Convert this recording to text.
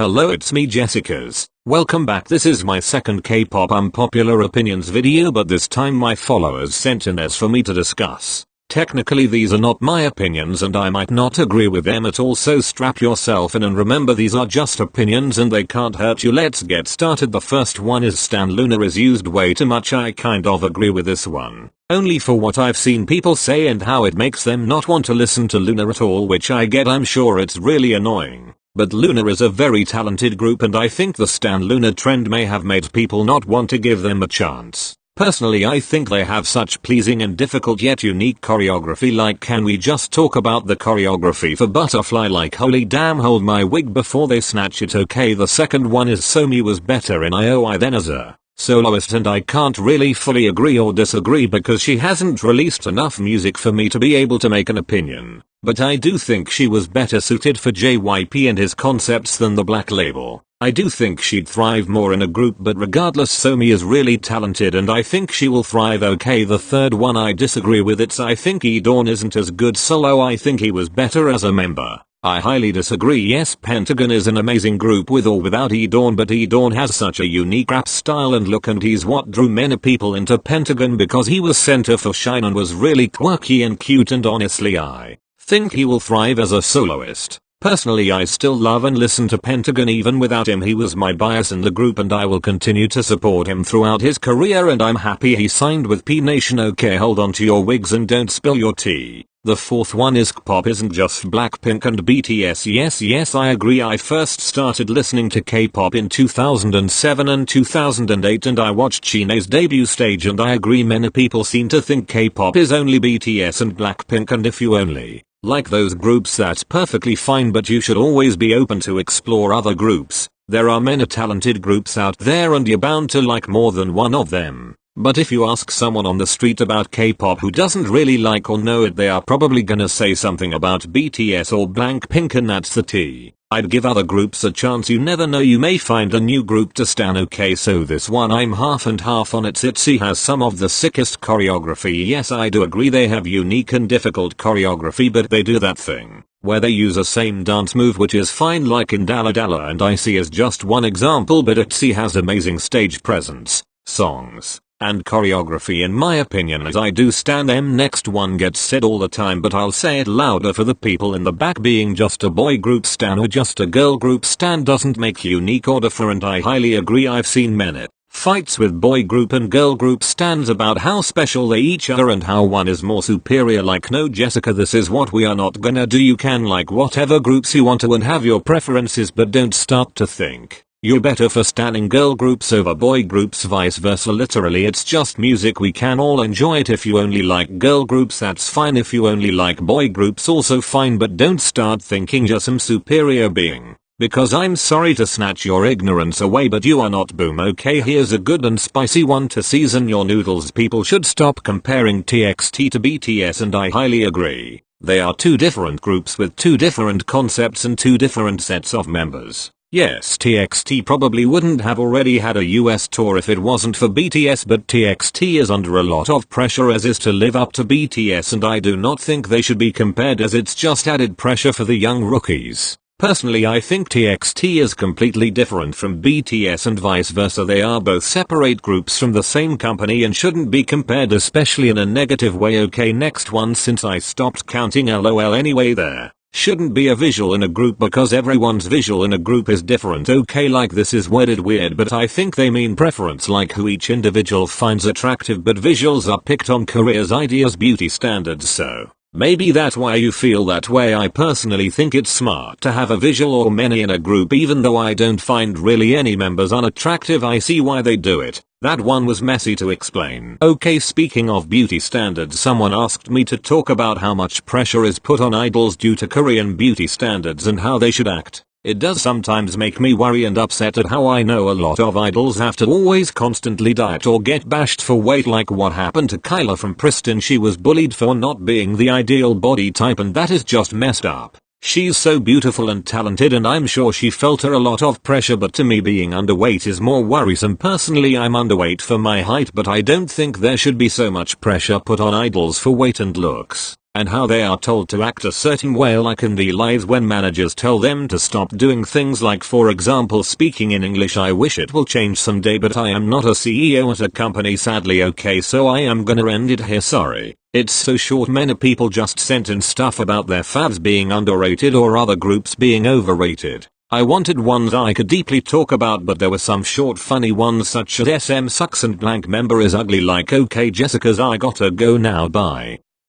Hello, it's me Jessica's. Welcome back. This is my second K-pop unpopular opinions video, but this time my followers sent in theirs for me to discuss. Technically these are not my opinions and I might not agree with them at all, so strap yourself in and remember these are just opinions and they can't hurt you. Let's get started. The first one is Stan Luna is used way too much. I kind of agree with this one. Only for what I've seen people say and how it makes them not want to listen to Luna at all, which I get. I'm sure it's really annoying. But Luna is a very talented group and I think the Stan Luna trend may have made people not want to give them a chance. Personally, I think they have such pleasing and difficult yet unique choreography. Like, can we just talk about the choreography for Butterfly? Like, holy damn, hold my wig before they snatch it. Okay, the second one is Somi was better in IOI than as a soloist, and I can't really fully agree or disagree because she hasn't released enough music for me to be able to make an opinion. But I do think she was better suited for JYP and his concepts than the Black label. I do think she'd thrive more in a group, but regardless, Somi is really talented and I think she will thrive. Okay, the third one I disagree with. I think Dawn isn't as good solo. I think he was better as a member. I highly disagree. Yes, Pentagon is an amazing group with or without Dawn, but Dawn has such a unique rap style and look, and he's what drew many people into Pentagon because he was center for Shine and was really quirky and cute, and honestly I think he will thrive as a soloist. Personally, I still love and listen to Pentagon even without him. He was my bias in the group and I will continue to support him throughout his career, and I'm happy he signed with P Nation. Okay, hold on to your wigs and don't spill your tea. The fourth one is Kpop isn't just Blackpink and BTS. Yes, I agree. I first started listening to K-pop in 2007 and 2008 and I watched Shine's debut stage, and I agree many people seem to think K-pop is only BTS and Blackpink, and if you only like those groups that's perfectly fine, but you should always be open to explore other groups. There are many talented groups out there and you're bound to like more than one of them. But if you ask someone on the street about K-pop who doesn't really like or know it, they are probably gonna say something about BTS or Blackpink, and that's the tea. I'd give other groups a chance. You never know, you may find a new group to stan. Okay, so this one I'm half and half on. ITZY has some of the sickest choreography. Yes, I do agree they have unique and difficult choreography, but they do that thing where they use a same dance move, which is fine, like in Dalla Dalla, and IC is just one example, but ITZY has amazing stage presence, songs, and choreography in my opinion, as I do stan them. Next one gets said all the time, but I'll say it louder for the people in the back. Being just a boy group stan or just a girl group stan doesn't make you unique or different. I highly agree. I've seen many fights with boy group and girl group stans about how special they each are and how one is more superior. Like, no Jessica, this is what we are not gonna do. You can like whatever groups you want to and have your preferences, but don't start to think you're better for standing girl groups over boy groups, vice versa. Literally, it's just music. We can all enjoy it. If you only like girl groups, that's fine. If you only like boy groups, also fine, but don't start thinking you're some superior being. Because I'm sorry to snatch your ignorance away, but you are not. Boom. Okay, here's a good and spicy one to season your noodles. People should stop comparing TXT to BTS, and I highly agree. They are two different groups with two different concepts and two different sets of members. Yes, TXT probably wouldn't have already had a US tour if it wasn't for BTS, but TXT is under a lot of pressure as is to live up to BTS, and I do not think they should be compared as it's just added pressure for the young rookies. Personally, I think TXT is completely different from BTS and vice versa. They are both separate groups from the same company and shouldn't be compared, especially in a negative way. Okay, next one, since I stopped counting LOL anyway, there shouldn't be a visual in a group because everyone's visual in a group is different. Okay, like this is worded weird, but I think they mean preference, like who each individual finds attractive, but visuals are picked on careers, ideas, beauty standards, so maybe that's why you feel that way. I personally think it's smart to have a visual or many in a group, even though I don't find really any members unattractive. I see why they do it. That one was messy to explain. Okay, speaking of beauty standards, someone asked me to talk about how much pressure is put on idols due to Korean beauty standards and how they should act. It does sometimes make me worry and upset at how I know a lot of idols have to always constantly diet or get bashed for weight. Like what happened to Kyla from Pristin. She was bullied for not being the ideal body type, and that is just messed up. She's so beautiful and talented, and I'm sure she felt a lot of pressure, but to me being underweight is more worrisome. Personally, I'm underweight for my height, but I don't think there should be so much pressure put on idols for weight and looks. and how they are told to act a certain way like in the lives when managers tell them to stop doing things like for example speaking in English. I wish it will change someday, but I am not a CEO at a company sadly. Okay, so I am gonna end it here, sorry. It's so short. Many people just sent in stuff about their faves being underrated or other groups being overrated. I wanted ones I could deeply talk about, but there were some short funny ones such as SM sucks and blank member is ugly. Like okay Jessica's I gotta go now, bye.